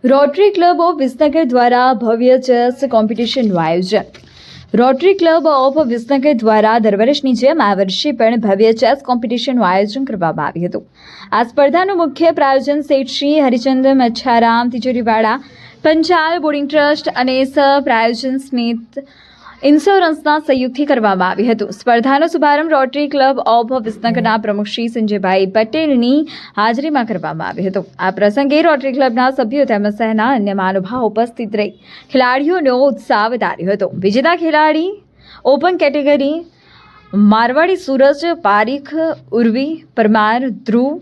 Rotary club of Visnagar દ્વારા ભવ્ય chess કોમ્પિટિશનનું આયોજન. રોટરી ક્લબ ઓફ વિસનગર દ્વારા દર વર્ષની જેમ આ વર્ષે પણ ભવ્ય ચેસ કોમ્પિટિશનનું આયોજન કરવામાં આવ્યું હતું. આ સ્પર્ધાનું મુખ્ય પ્રાયોજન શેઠ શ્રી હરિચંદ મચ્છારામ તિજોરીવાળા પંચાલ બોર્ડિંગ ટ્રસ્ટ અને સહ-પ્રાયોજન સ્મિથ ઇન્સ્યોરન્સના સહયોગથી કરવામાં આવ્યું હતું. સ્પર્ધાનો શુભારંભ રોટરી ક્લબ ઓફ વિસનગરના પ્રમુખ શ્રી સંજયભાઈ પટેલની હાજરીમાં કરવામાં આવ્યો હતો. આ પ્રસંગે રોટરી ક્લબના સભ્યો તેમજ શહેરના અન્ય મહાનુભાવો ઉપસ્થિત રહી ખેલાડીઓનો ઉત્સાહ વધાર્યો હતો. વિજેતા ખેલાડી ઓપન કેટેગરી મારવાડી સૂરજ પારીખ, ઉર્વી પરમાર, ધ્રુવ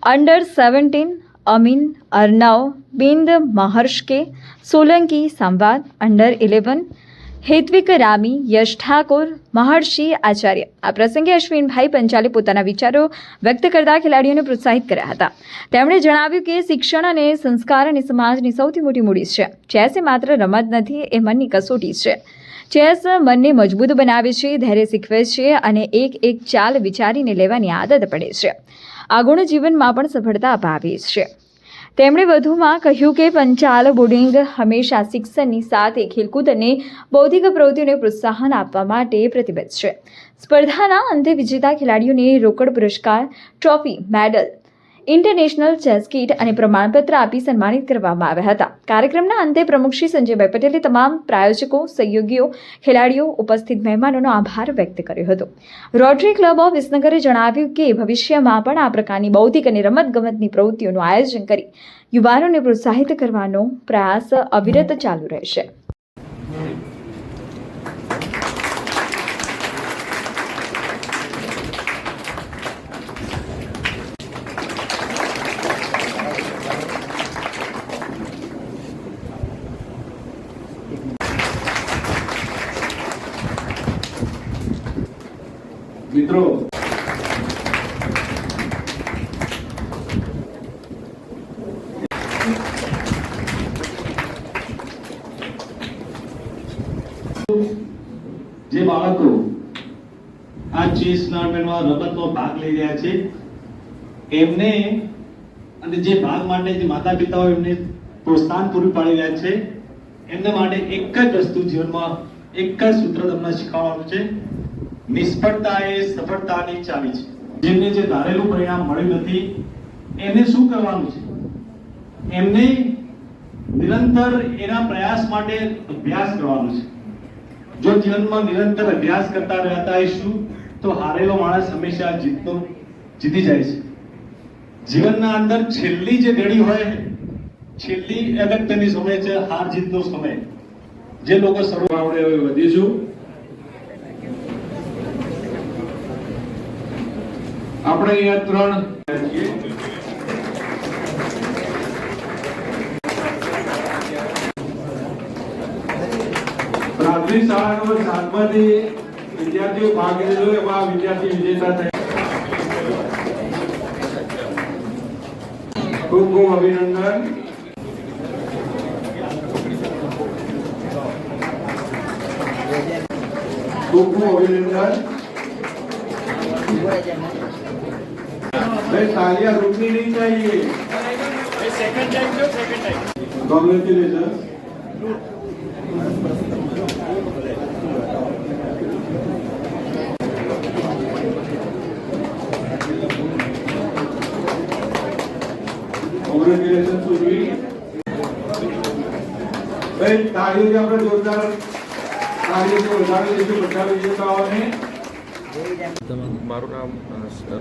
અંડર 17 અમીન અર્નવ, બિંદ મહર્ષકે, સોલંકી સંવાદ અંડર 11 હેત્વિક રામી, યશ ઠાકોર, મહર્ષિ આચાર્ય. આ પ્રસંગે અશ્વિનભાઈ પંચાલે પોતાના વિચારો વ્યક્ત કરતા ખેલાડીઓને પ્રોત્સાહિત કર્યા હતા. તેમણે જણાવ્યું કે શિક્ષણ અને સંસ્કાર અને સમાજની સૌથી મોટી મૂડી છે. ચેસ એ માત્ર રમત નથી, એ મનની કસોટી છે. ચેસ મનને મજબૂત બનાવે છે, ધૈર્ય શીખવે છે અને એક ચાલ વિચારીને લેવાની આદત પડે છે. આ ગુણ જીવનમાં પણ સફળતા અપાવે છે. તેમણે વધુમાં કહ્યું કે પંચાલ બોર્ડિંગ હંમેશા શિક્ષણની સાથે ખેલકૂદ અને બૌદ્ધિક પ્રવૃત્તિઓને પ્રોત્સાહન આપવા માટે પ્રતિબદ્ધ છે. સ્પર્ધાના અંતે વિજેતા ખેલાડીઓને રોકડ પુરસ્કાર, trophy, medal, international chess kit અને પ્રમાણપત્ર આપી સન્માનિત કરવામાં આવ્યા હતા. કાર્યક્રમના અંતે પ્રમુખ શ્રી સંજયભાઈ પટેલે તમામ પ્રાયોજકો, સહયોગીઓ, ખેલાડીઓ, ઉપસ્થિત મહેમાનોનો આભાર વ્યક્ત કર્યો હતો. રોટરી ક્લબ ઓફ વિસનગરે જણાવ્યું કે ભવિષ્યમાં પણ આ પ્રકારની બૌદ્ધિક અને રમતગમતની પ્રવૃત્તિઓનું આયોજન કરી યુવાનોને પ્રોત્સાહિત કરવાનો પ્રયાસ અવિરત ચાલુ રહેશે. મિત્રો, જે બાળકો આ ચેસ ટુર્નામેન્ટમાં રમતમાં ભાગ લઈ રહ્યા છે એમને અને જે ભાગ માટે જે માતા પિતાઓ એમને પ્રોત્સાહન પૂરું પાડી રહ્યા છે એમના માટે એક જ વસ્તુ જીવનમાં, એક જ સૂત્ર તમને શીખવવાનું છે: નિષ્ફળતા એ સફળતાની ચાવી છે. જેમને જે ધારેલું પરિણામ મળ્યું નથી એને શું કરવાનું છે? એમને નિરંતર એના પ્રયાસ માટે અભ્યાસ કરવાનો છે. જો જીવનમાં નિરંતર અભ્યાસ કરતા રહેતા હોઈશું તો હારેલો માણસ હંમેશા જીતી જાય છે. જીવનના અંદર છેલ્લી જે ઘડી હોય, છેલ્લી અગત્યની સમય છે હાર જીતનો સમય. જે લોકો શરૂ આવડે હવે વધીશું. આપણે અહીંયા 3 પ્રાથમિક શાળા નંબર 7 માંથી વિદ્યાર્થીઓ ભાગ લીધો, એમાં વિદ્યાર્થી વિજેતા થયા. ખૂબ ખૂબ અભિનંદન. ખૂબ ખૂબ અભિનંદન. भाई तालियां रुकनी नहीं चाहिए. सेकंड टाइम जो सेकंड टाइम. Congratulations. Congratulations સુરવી. ભાઈ તાળીઓથી આપણે જોરદાર તાળીઓથી વધાવી દઈશું બધા વિજેતાઓને. મારું નામ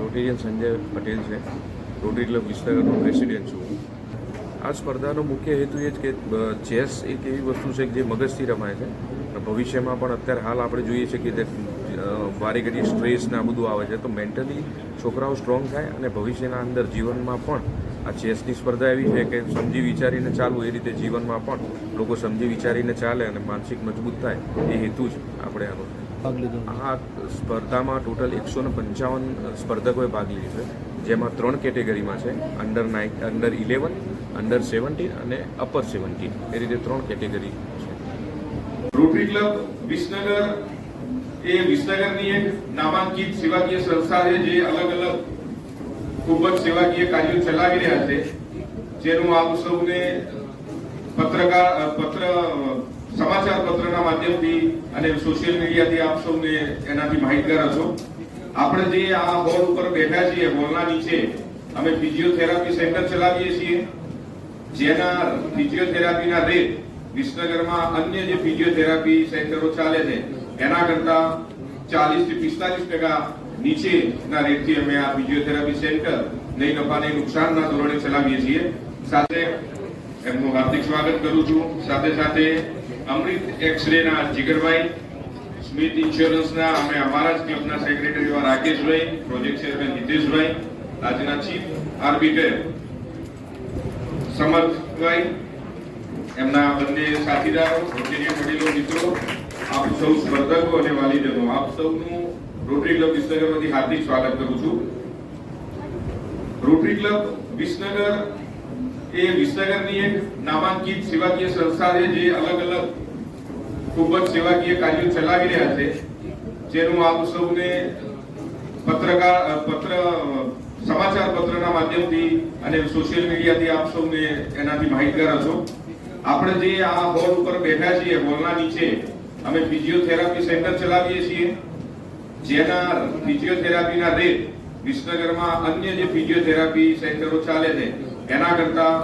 રોટેરિયન સંજય પટેલ છે. રોટરી ક્લબ વિસનગરનો પ્રેસિડેન્ટ છું. આ સ્પર્ધાનો મુખ્ય હેતુ એ જ કે ચેસ એક એવી વસ્તુ છે કે જે મગજથી રમાય છે. ભવિષ્યમાં પણ અત્યારે હાલ આપણે જોઈએ છીએ કે વારે ઘડી સ્ટ્રેસ ને આ બધું આવે છે, તો મેન્ટલી છોકરાઓ સ્ટ્રોંગ થાય અને ભવિષ્યના અંદર જીવનમાં પણ આ ચેસની સ્પર્ધા એવી છે કે સમજી વિચારીને ચાલવું, એ રીતે જીવનમાં પણ લોકો સમજી વિચારીને ચાલે અને માનસિક મજબૂત થાય, એ હેતુ જ આપણે આનો. આ સ્પર્ધામાં ટોટલ 155 સ્પર્ધકોએ ભાગ લીધો છે, જેમાં 3 કેટેગરીમાં છે: અંડર 11, અંડર 17 અને અપર 17. એ રીતે 3 કેટેગરી છે. રોટરી ક્લબ વિસનગર એ વિસનગરની એક નામાંકિત સેવાકીય સંસ્થા છે જે અલગ અલગ ખૂબ જ સેવાકીય કાર્યો ચલાવી રહ્યા છે, જેનું આપ સૌને સમાચાર પત્રના માધ્યમથી અને સોશિયલ મીડિયાથી આપ સૌને એનાથી માહિતગાર હશો. આપણે જે આ હોલ ઉપર બેઠા છીએ, હોલના નીચે અમે ફિઝિયોથેરાપી સેન્ટર ચલાવીએ છીએ, જેના ફિઝિયોથેરાપીના રેટ વિસનગરમાં અન્ય જે ફિઝિયોથેરાપી સેન્ટરો ચાલે છે એના કરતા 40 થી 45% નીચેના રેટથી અમે આ ફિઝિયોથેરાપી સેન્ટર નહીં નફા નહીં નુકસાનના ધોરણે ચલાવીએ છીએ. સાથે એમનું હાર્દિક સ્વાગત કરું છું. સાથે સાથે અમૃત એક્સરેના જીગરભાઈ, સ્મિથ ઇન્સ્યોરન્સના અમે અમારા જ ક્લબના સેક્રેટરી એવા રાકેશભાઈ, પ્રોજેક્ટ ચેરમેન હિતેશભાઈ, આજના ચીફ આર્બિટર સમર્થભાઈ, એમના બંને સાથીદારો, રોટેરિયન વડીલો, મિત્રો, આપ સૌ સ્પર્ધકો અને વાલીજનો, આપ સૌનું રોટરી ક્લબ વિસનગરમાંથી હાર્દિક સ્વાગત કરું છું. રોટરી ક્લબ વિસનગર એ વિસનગરની એક નામાંકિત સેવાકીય સંસ્થા છે, જે અલગ અલગ ખૂબ જ સેવાકીય કાર્યો ચલાવી રહ્યા છે, જેનું આપ સૌને સમાચાર પત્રના માધ્યમથી અને સોશિયલ મીડિયાથી આપ સૌને એનાથી માહિતગાર હશો. આપણે જે આ હોલ ઉપર બેઠા છીએ, હોલના નીચે અમે ફિઝિયોથેરાપી સેન્ટર ચલાવીએ છીએ, જેના ફિઝિયોથેરાપીના રેટ વિસનગરમાં અન્ય જે ફિઝિયોથેરાપી સેન્ટરો ચાલે છે એના કરતા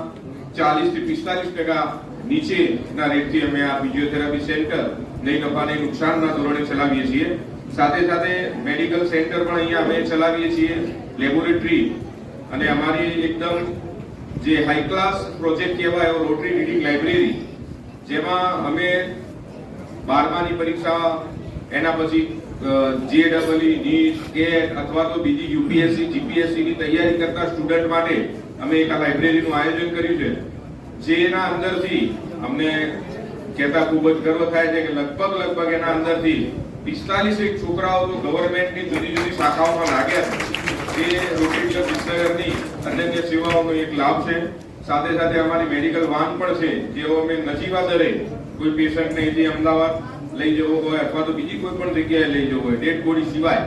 40 થી 45% નીચેના રેટથી અમે આ ફિઝિયોથેરાપી સેન્ટર નહીં નફા નહીં નુકસાનના ધોરણે ચલાવીએ છીએ. સાથે સાથે મેડિકલ સેન્ટર પણ અહીંયા અમે ચલાવીએ છીએ, લેબોરેટરી, અને અમારી એકદમ જે હાઈ ક્લાસ પ્રોજેક્ટ કહેવાય એવો રોટરી રીડિંગ લાઇબ્રેરી, જેમાં અમે 12માની પરીક્ષા, એના પછી JEE, નીટ, કેટ અથવા તો બીજી યુપીએસસી, જીપીએસસી ની તૈયારી કરતા સ્ટુડન્ટ માટે અમે એક આ લાઇબ્રેરીનું આયોજન કર્યું છે, જેના અંદરથી અમને કહેતા ખૂબ જ ગર્વ થાય છે કે લગભગ એના અંદરથી 45 છોકરાઓ તો ગવર્મેન્ટની જુદી જુદી શાખાઓમાં લાગ્યા છે, જે રોટરી ક્લબ વિસનગરની અનન્ય સેવાઓનો એક લાભ છે. સાથે સાથે અમારી મેડિકલ વાન પણ છે, જેઓ અમે નજીવા દરે કોઈ પેશન્ટને અહીંથી અમદાવાદ લઈ જવો હોય અથવા તો બીજી કોઈ પણ જગ્યાએ લઈ જવો હોય, ડેડ બોડી સિવાય,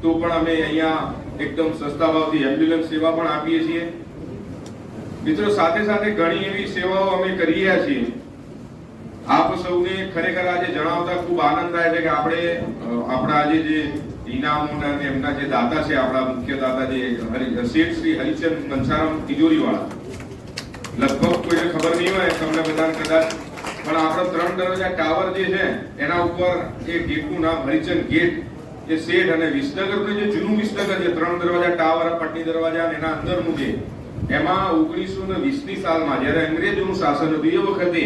તો પણ અમે અહીંયા એકદમ સસ્તા ભાવથી એમ્બ્યુલન્સ સેવા પણ આપીએ છીએ. મિત્રો, સાથે સાથે ઘણી એવી સેવાઓ અમે કરી રહ્યા છીએ. આપ સૌને ખરેખર આજે જણાવતા ખૂબ આનંદ થાય છે કે આપણે આપણા આજે જે ઇનામો અને એમના જે દાતા છે, આપણા મુખ્ય દાતા જે શેઠ શ્રી હરિચંદ બંછારામ તિજોરીવાળા, લગભગ કોઈને ખબર નહીં હોય, તમને બધાને કદાચ, પણ આપણો 3 દરવાજા ટાવર જે છે એના ઉપર એ ગેટનું નામ હરિચંદ ગેટ, જે શેઠ અને વિસનગરનું જે જૂનું વિસનગર છે, 3 દરવાજા ટાવર, પટની દરવાજા અને એના અંદરનું જે, એમાં 1920ની સાલમાં જ્યારે અંગ્રેજોનું શાસન હતું એ વખતે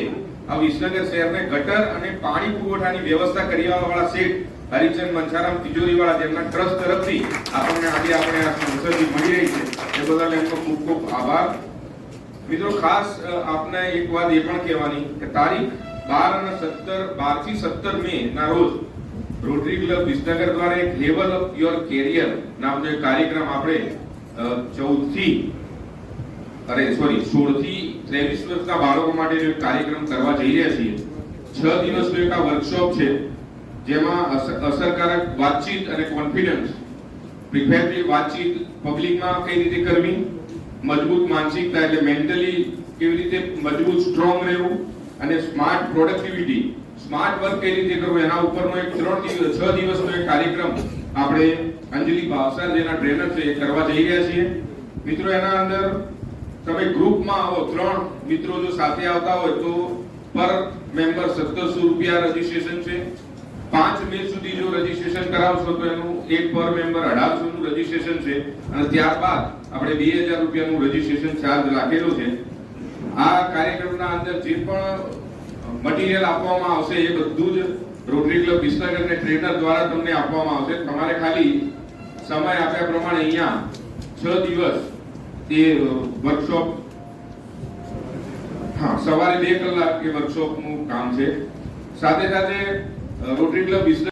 આ વિસનગર શહેરને ગટર અને પાણી પુરવઠાની વ્યવસ્થા કરવાવાળા શેઠ હરિચંદ બંછારામ તિજોરીવાળા, જેમના ટ્રસ્ટ તરફથી આપણને આજે આપણે આ સંસદી મળી રહી છે, એ બદલ એમનો ખૂબ ખૂબ આભાર. મિત્રો, ખાસ આપને એક વાત એ પણ કહેવાની કે તારીખ 12 થી 17 મે ના રોજ રોટરી ક્લબ વિસનગર દ્વારા એક લેવલ અપ યોર કેરિયર નામનો એક કાર્યક્રમ આપણે 16 થી 23 વર્ષના બાળકો માટેનો એક કાર્યક્રમ કરવા જઈ રહ્યા છીએ. 6 દિવસનો એક આ વર્કશોપ છે, જેમાં અસરકારક વાતચીત અને કોન્ફિડન્સ, પ્રિપેરેટરી વાતચીત પબ્લિકમાં કઈ રીતે કરવી, મજબૂત માનસિકતા એટલે મેન્ટલી કેવી રીતે મજબૂત સ્ટ્રોંગ રહેવું, અને સ્માર્ટ પ્રોડક્ટિવિટી, સ્માર્ટ વર્ક કઈ રીતે કરવું, એના ઉપરનો એક 6 દિવસનો એક કાર્યક્રમ આપણે અંજલિ ભાવસાર જેના ટ્રેનર છે એ કરવા જઈ રહ્યા છીએ. મિત્રો, એના અંદર તમે ગ્રુપમાં આવો, 3 મિત્રો જો સાથે આવતા હોય તો પર મેમ્બર 1700 રૂપિયા રજીસ્ટ્રેશન છે. 5 મે સુધી જો રજીસ્ટ્રેશન કરાવશો તો એનું એક પર મેમ્બર 1800 નું રજીસ્ટ્રેશન છે, અને ત્યારબાદ આપણે 2000 રૂપિયાનું રજીસ્ટ્રેશન ચાર્જ રાખેલો છે. આ કાર્યક્રમના અંદર જે પણ મટીરીયલ આપવામાં આવશે એ બધું જ રોટરી ક્લબ વિસનગરના ટ્રેનર દ્વારા તમને આપવામાં આવશે. તમારે ખાલી સમય આપ્યા પ્રમાણે અહીંયા 6 દિવસ એ વર્કશોપ, સવારે 2 કલાક એ વર્કશોપનું કામ છે. સાથે સાથે રોટરી ક્લબ વિસનગર